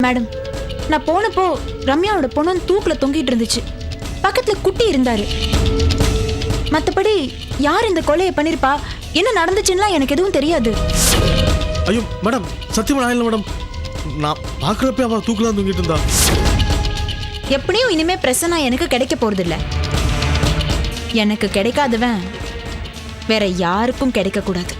Madam, நான் போனப்போ ரம்யாவோட பொண்ணு தூக்குல தொங்கிட்டு இருந்துச்சு. பக்கத்துல குட்டி இருந்தாரு. மத்தபடி யார் இந்த கொலையை பண்ணிருப்பா, என்ன நடந்துச்சுன்னா எனக்கு எதுவும் தெரியாது. ஐயோ மேடம், சத்தியமா நான் இல்லை மேடம். நான் பார்க்குறப்ப அவன் தூக்குலாம் தூங்கிட்டு இருந்தா. எப்படியும் இனிமே பிரசனா எனக்கு கிடைக்க போறது இல்ல. எனக்கு கிடைக்காதவன் வேற யாருக்கும் கிடைக்க கூடாது.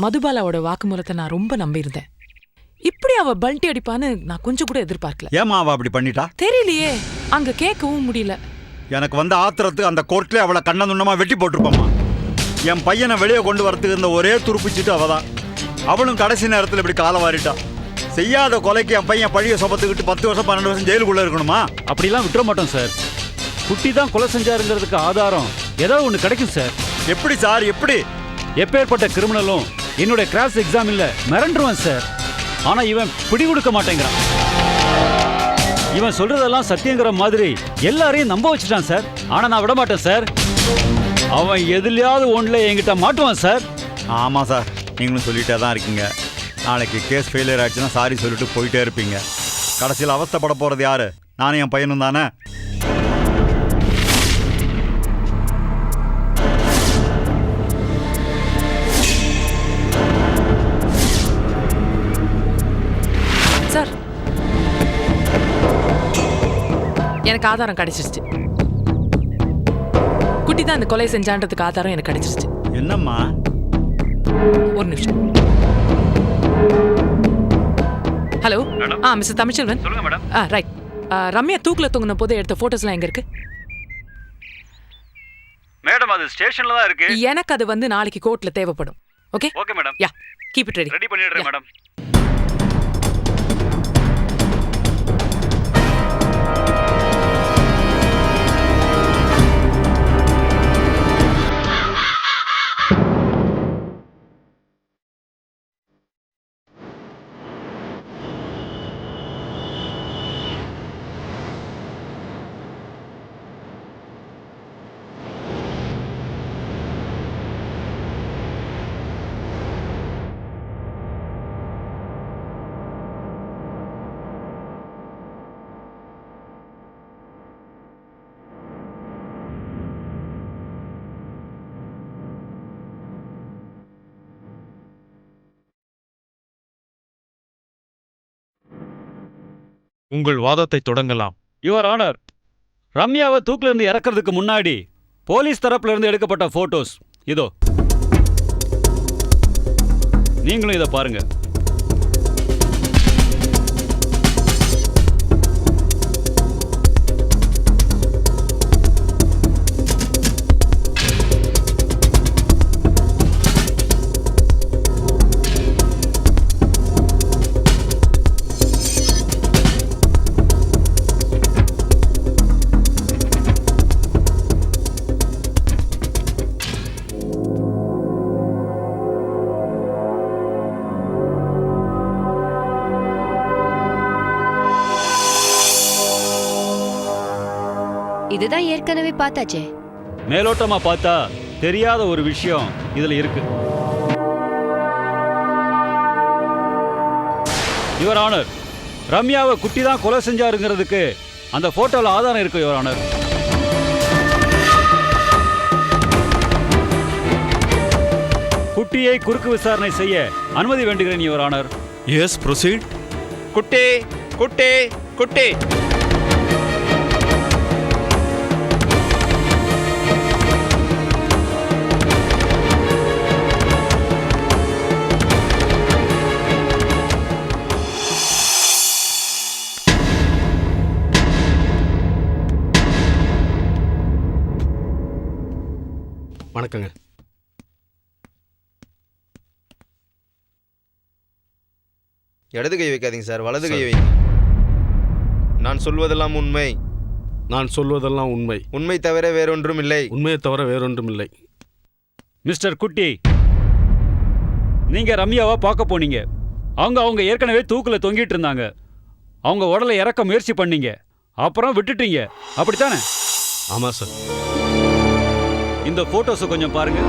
மதுபாலாவோட வாக்குமூலத்தை நான் ரொம்ப நம்பியிருந்தேன். இப்படி அவ பல்ட்டி அடிப்பான்னு நான் கொஞ்சம் கூட எதிர்பார்க்கல. ஏமா அவ அப்படி பண்ணிட்டா தெரியலையே, அங்க கேட்கவும் முடியல. எனக்கு வந்த ஆத்திரத்துக்கு அந்த கோர்ட்ல அவளை கண்ணந்துண்ணமா வெட்டி போட்டிருப்போமா. என் பையனை வெளியே கொண்டு வரத்துக்கு இருந்த ஒரே துருப்பிச்சுட்டு அவதான். அவளும் கடைசி நேரத்தில் இப்படி காலை வாரிட்டா. செய்யாத கொலைக்கு என் பையன் பழிய சொபத்துக்கிட்டு 10 வருஷம் 12 வருஷம் ஜெயிலுக்குள்ள இருக்கணுமா? அப்படிலாம் விட்டுற மாட்டோம் சார். குட்டி தான் கொலை செஞ்சாருங்கிறதுக்கு ஆதாரம் ஏதாவது ஒன்று கிடைக்கும் சார். எப்படி சார், எப்படி? எப்பேற்பட்ட கிரிமினலும் என்னோட கிராஸ் எக்ஸாமில் மிரண்டுருவான் சார். ஆனா இவன் பிடி கொடுக்க மாட்டேங்கிறான். இவன் சொல்றதெல்லாம் சத்தியங்கிற மாதிரி எல்லாரையும் நம்ப வச்சுட்டான் சார். ஆனா நான் விட மாட்டேன் சார். அவன் எதுலையாவது ஒன்றில் என்கிட்ட மாட்டுவான் சார். ஆமாம் சார், நீங்களும் சொல்லிட்டே தான் இருக்கீங்க. நாளைக்கு கேஸ் ஃபெயிலியர் ஆச்சுன்னா சாரி சொல்லிட்டு போயிட்டே இருப்பீங்க. கடைசியில் அவஸ்தைப்பட போகிறது யாரு? நானும் என் பையனும் தானே. சார், எனக்கு ஆதாரம் கிடைச்சிருச்சு. குட்டி தான் இந்த கொலை செஞ்சான்றதுக்கு ஆதாரம் எனக்கு கிடைச்சிருச்சு. என்னம்மா? ஒரு நிமிஷம். Hello, mister Tamilselvan. சொல்லுங்க மேடம். ரைட். ரம்யா தூக்குல தொங்கின போது எடுத்த போட்டோஸ்லாம் எங்க இருக்கு? மேடம் அது ஸ்டேஷன்ல தான் இருக்கு. எனக்கு அது வந்து நாளைக்கு கோர்ட்ல தேவைப்படும். Okay? Okay madam. Yeah, keep it ready. Ready பண்ணிடுறேன் மேடம். உங்கள் வாதத்தை தொடங்கலாம். யுவர் ஆனர், ரம்யாவை தூக்குல இருந்து இறக்கிறதுக்கு முன்னாடி போலீஸ் தரப்புல இருந்து எடுக்கப்பட்ட போட்டோஸ் இதோ. நீங்களும் இதை பாருங்க. இதுதான் ஏற்கனவே பார்த்தாச்சே. மேலோட்டமா பார்த்தா தெரியாத ஒரு விஷயம் இதுல இருக்கு. யுவர் ஆனர், ரம்யாவை குட்டி தான் கொலை செஞ்சாருங்கிறதுக்கு அந்த போட்டோல ஆதாரம் இருக்கு யுவர் ஆனர். குட்டியை குறுக்கு விசாரணை செய்ய அனுமதி வேண்டுகிறேன் யுவர் ஆனர். S, proceed. குட்டி குட்டி குட்டி. வணக்கங்க. இடது கை வைக்காதீங்க சார், வலது கை வைங்க. நான் சொல்வதெல்லாம் உண்மை. நான் சொல்வதெல்லாம் உண்மை. உண்மை தவிர வேறொன்றும் இல்லை. உண்மையை தவிர வேறொன்றும் இல்லை. மிஸ்டர் குட்டி, நீங்க ரம்யாவை பார்க்க போனீங்க. அவங்க ஏற்கனவே தூக்குல தொங்கிட்டு இருந்தாங்க. அவங்க உடலை இறக்க முயற்சி பண்ணீங்க, அப்புறம் விட்டுட்டீங்க, அப்படித்தானே? ஆமாம் சார். இந்த போட்டோஸை கொஞ்சம் பாருங்க.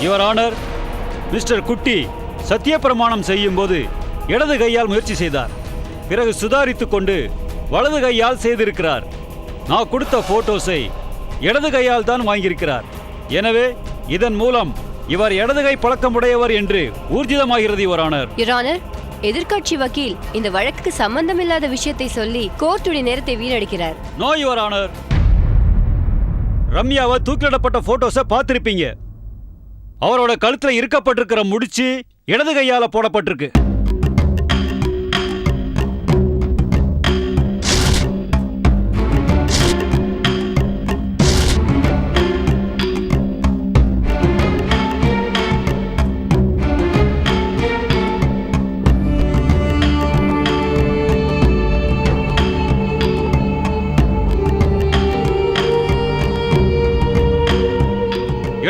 யுவர் ஆனர், மிஸ்டர் குட்டி சத்திய பிரமாணம் செய்யும் போது இடது கையால் முயற்சி செய்தார். பிறகு சுதாரித்துக் கொண்டு வலது கையால் செய்திருக்கிறார். நான் கொடுத்த போட்டோஸை இடது கையால் தான் வாங்கியிருக்கிறார். எனவே இதன் மூலம் இவர் இடது கை பழக்கமுடையவர் என்று ஊர்ஜிதமாகிறது யுவர் ஆனர். யுவர் ஆனர், எதிர்க்கட்சி வக்கீல் இந்த வழக்குக்கு சம்பந்தமில்லாத விஷயத்தை சொல்லி கோர்ட்டுடைய நேரத்தை வீணடிக்கிறார். No your honour. ரம்யாவை தூக்கிலிடப்பட்ட போட்டோஸை பார்த்திருப்பீங்க. அவரோட கழுத்துல இருக்கப்பட்டிருக்கிற முடிச்சு இடது கையால போடப்பட்டிருக்கு.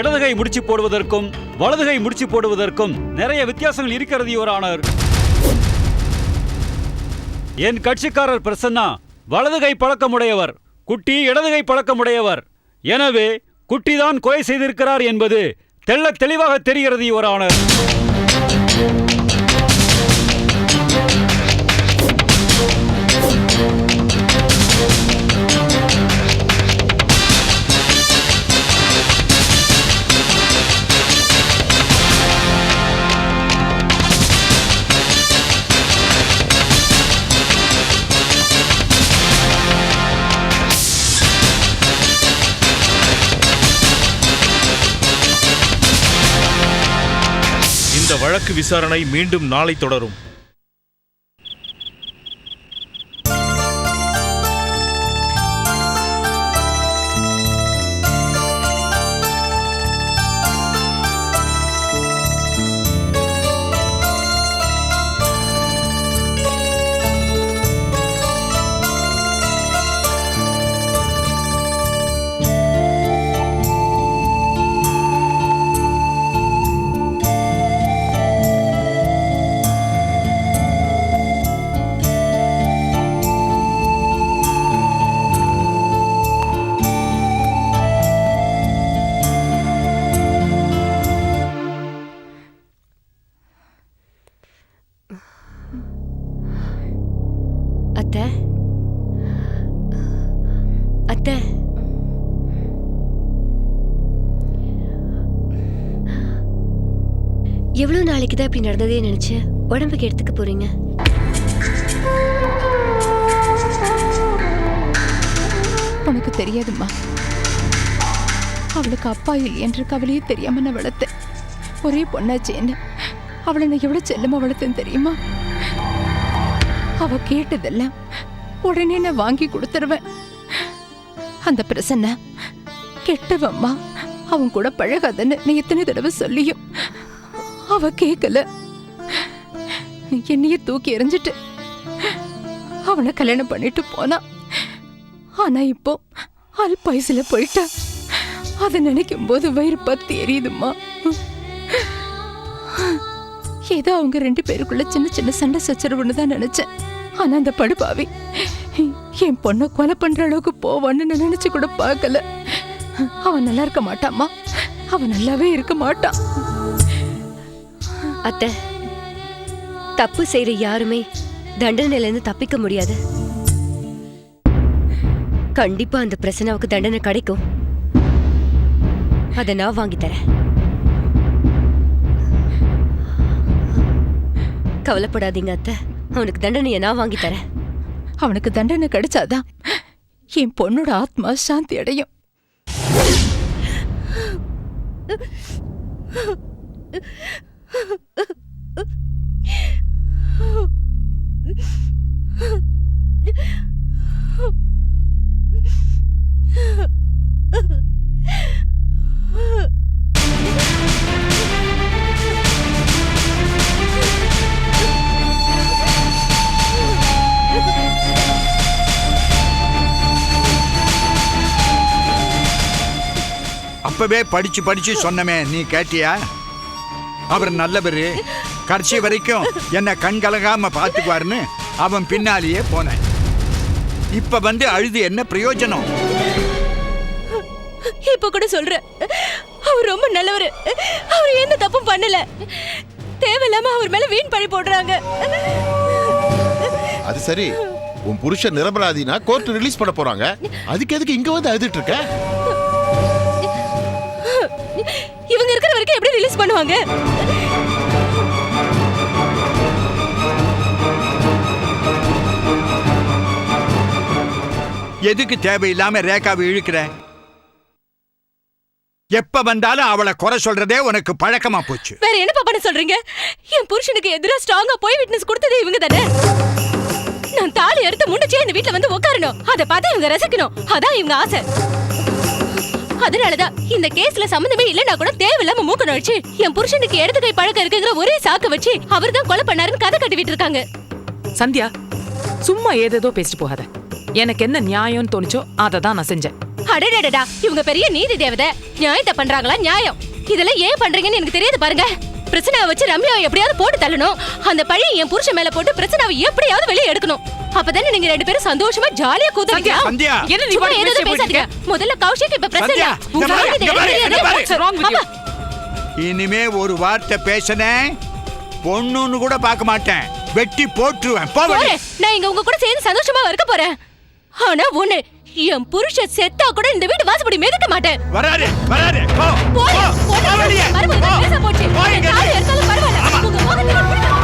இடதுகை முடிச்சு போடுவதற்கும் வலதுகை முடிச்சு போடுவதற்கும் நிறைய வித்தியாசங்கள் இருக்கிறது யுவர் ஆனர். என் கட்சிக்காரர் பிரசன்னா வலதுகை பழக்கமுடையவர், குட்டி இடதுகை பழக்கமுடையவர். எனவே குட்டிதான் கொலை செய்திருக்கிறார் என்பது தெள்ளத் தெளிவாக தெரிகிறது யுவர் ஆனர். இந்த வழக்கு விசாரணை மீண்டும் நாளை தொடரும். அத்தை, அத்தை, எவ்வளவு நாளைக்கு தான் இப்படி நடந்ததே நினைச்சு உடம்புக்கு எடுத்துக்க போறீங்க? உனக்கு தெரியாதும்மா, அவளுக்கு அப்பா இல்லை என்ற கவலையே தெரியாம நான் வளர்த்தேன். ஒரே பொண்ணாச்சேன்னு அவளை நான் எவ்வளவு செல்லமா வளர்த்தேன்னு தெரியுமா? அவ கேட்டதெல்லாம் உடனே நான் வாங்கி கொடுத்துருவேன். அந்த பிரசன்ன கெட்டவம்மா, அவன் கூட பழகாதன்னு நீ எத்தனை தடவை சொல்லியும் அவ கேட்கல. என்னைய தூக்கி எறிஞ்சிட்டு அவனை கல்யாணம் பண்ணிட்டு போனா. ஆனா இப்போ அல்பாயுசுல போயிட்டா. அதை நினைக்கும் போது வயிறு பத்தி எரியுதுமா. ஏதோ அவங்க 2 பேருக்குள்ள சின்ன சின்ன சண்டை சச்சரவுன்னு தான் நினைச்சேன். ஆனா அந்த படுபாவி என் பொண்ணை கொலை பண்ற அளவுக்கு போவான்னு நான் நினைச்சு கூட பார்க்கல. அவன் நல்லா இருக்க மாட்டாமா, அவன் நல்லாவே இருக்க மாட்டான். அத்தை, தப்பு செய்யற யாருமே தண்டனையில இருந்து தப்பிக்க முடியாது. கண்டிப்பா அந்த பிரசனாவுக்கு தண்டனை கிடைக்கும். அதை நான் வாங்கி தரேன். கவலைப்படாதீங்க அத்தை, அவனுக்கு தண்டனையை நான் வாங்கி தரேன். அவனுக்கு தண்டனை கிடைச்சாதான் என் பொண்ணோட ஆத்மா சாந்தி அடையும். அப்பவே படிச்சு படிச்சு சொன்னமே, நீ கேட்டியா? அவர் நல்லவரு, கடைசி வரைக்கும் என்ன கண் கலங்காம பாத்துக்குவாருன்னு அவன் பின்னாலேயே போனேன். இப்ப வந்து அழுது என்ன பிரயோஜனம்? இப்ப கூட சொல்றேன், அவர் ரொம்ப நல்லவரு. அவர் எந்த தப்பும் பண்ணல. தேவையில்லாம அவர் மேல வீண் பழி போடுறாங்க. அது சரி, உன் புருஷன் நிரபராதினா கோர்ட் ரிலீஸ் பண்ண போறாங்க. அதுக்கு எதுக்கு இங்க வந்து அழுதுட்டு இருக்க? இவங்க இருக்கிற வரைக்கும் எப்படி ரிலீஸ் பண்ணுவாங்க? எதுக்கு தேவையில்லாம ரேகாவை இழுக்கிற? எப்ப வந்தாலும் அவளை குறை சொல்றதே உனக்கு பழக்கமா போச்சு. வேற என்ன பண்ண சொல்றீங்க? என் புருஷனுக்கு எதிரா ஸ்ட்ராங்கா போய் விட்னஸ் கொடுத்தது இவங்க தானே. நான் தாலி எடுத்து முன்னச்சே இந்த வீட்டுல வந்து உட்காரணும், அதை பார்த்து இவங்க ரசிக்கணும், அதான் இவங்க ஆசை. அதனாலதான் இந்த கேஸ்ல சம்பந்தமே இல்லைன்னா கூட தேவையில்லாம மூக்க நுழைச்சு என் புருஷனுக்கு இடது கை பழக்கம் இருக்குங்கிற ஒரே சாக்க வச்சு அவர் தான் கொலை பண்ணாருன்னு கதை கட்டிவிட்டு இருக்காங்க. சந்தியா, சும்மா ஏதேதோ பேசிட்டு போகாத. எனக்கு என்ன நியாயம்னு தோணுச்சோ அதை தான் நான் செஞ்சேன். அடடடடா, இவங்க பெரிய நீதி தேவதை. நியாயத்தை பண்றாங்களா? நியாயம் இதெல்லாம் ஏன் பண்றீங்கன்னு எனக்கு தெரியாது பாருங்க. பிரச்சனையை வச்சு ரம்யாவை எப்படியாவது போட்டு தள்ளணும். அந்த பழியை என் புருஷன் மேல போட்டு பிரச்சனையை எப்படியாவது வெளியே எடுக்கணும். அப்பதானே நீங்க ரெண்டு பேரும் சந்தோஷமா ஜாலியா கூத்துறீங்க. என்ன நீ பாட்டு ஏதோ பேசாதீங்க. முதல்ல கௌஷிக் இப்ப பிரச்சனை. இனிமே ஒரு வார்த்தை பேசனே, பொண்ணுன்னு கூட பார்க்க மாட்டேன், வெட்டி போட்டுருவேன். நான் இங்க உங்க கூட சேர்ந்து சந்தோஷமா இருக்க போறேன். ஆனா ஒண்ணு, என் புருஷன் செத்தா கூட இந்த வீட்டு வாசப்படி மிதிக்க மாட்டேன். வராரு வராரு, போ போ போ. பேச போச்சு. யாரு எடுத்தாலும் பரவாயில்ல. உங்க முகத்துல பிடிக்கும்.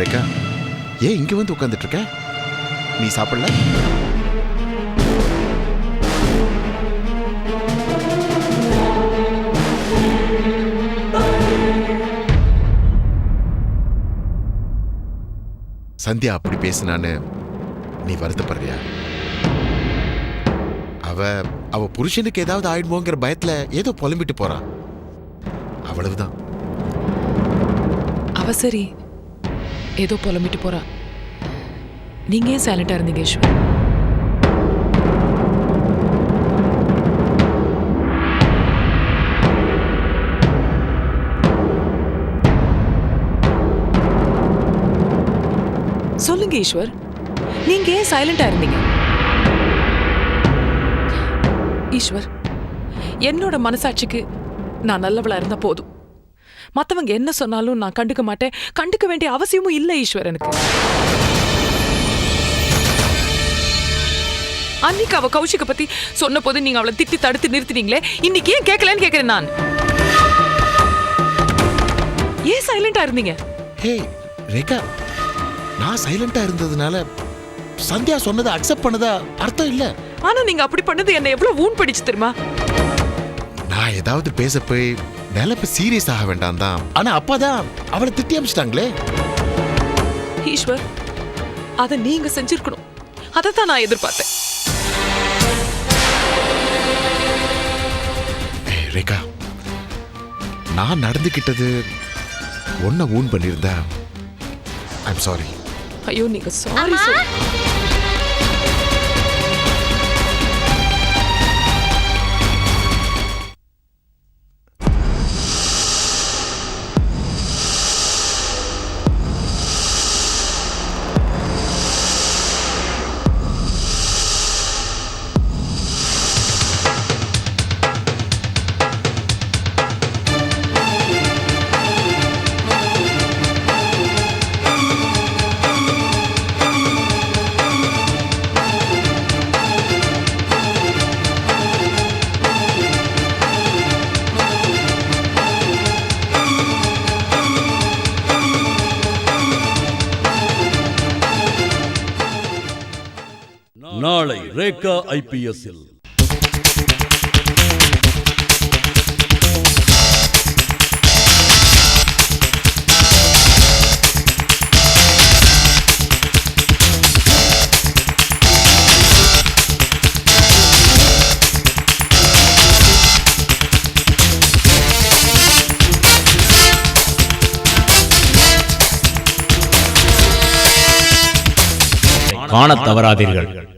ரேகா, ஏன் இங்க வந்து உட்கார்ந்துட்டு இருக்க? நீ சாப்பிடல? சந்தியா அப்படி பேசினான்னு நீ வருத்தப்படுறியா? அவ புருஷனுக்கு ஏதாவது ஆயிடுமோங்கிற பயத்துல ஏதோ புலம்பிட்டு போறான், அவ்வளவுதான். அவ சரி, ஏதோ புலம்பிட்டு போறா. நீங்க ஏன் சைலண்டா இருந்தீங்க ஈஸ்வர்? சொல்லுங்க ஈஸ்வர், நீங்க ஏன் சைலண்டா இருந்தீங்க? ஈஸ்வர், என்னோட மனசாட்சிக்கு நான் நல்லவளா இருந்தா போதும். மத்தவங்க என்ன சொன்னாலும் நான் கண்டுக்க மாட்டேன். கண்டுக்க வேண்டிய அவசியமும் இல்லை ஈஸ்வர் எனக்கு. அன்னைக்கு அவ கௌஷிக பத்தி சொன்ன போது நீங்க அவளை திட்டி தடுத்து நிறுத்தினீங்களே, இன்னைக்கு ஏன் கேட்கலன்னு கேட்கிறேன் நான். ஏன் சைலண்டா இருந்தீங்க? ஹே ரேகா, நான் சைலண்டா இருந்ததுனால சந்தியா சொன்னதை அக்செப்ட் பண்ணதா அர்த்தம் இல்ல. ஆனா நீங்க அப்படி பண்ணது என்ன எவ்வளவு ஊன் படிச்சு தெரியுமா? நான் ஏதாவது பேச போய் நிலப்ப சீரியஸ் ஆக வேண்டாம் தான். ஆனா அப்பதான் அவளை திட்டி அமிச்சிட்டாங்களே. ஈஸ்வர், அதை நீங்க செஞ்சிருக்கணும். அதைத்தான் நான் எதிர்பார்த்தேன். ரேகா, நான் நடந்துகிட்டது ஒன்ன ஊன் பண்ணியிருந்தா ஐம் சாரி. ஐயோ, நீங்க சாரி. நாளை ரேகா ஐபிஎஸ்ஸில். காணத் தவறாதீர்கள்.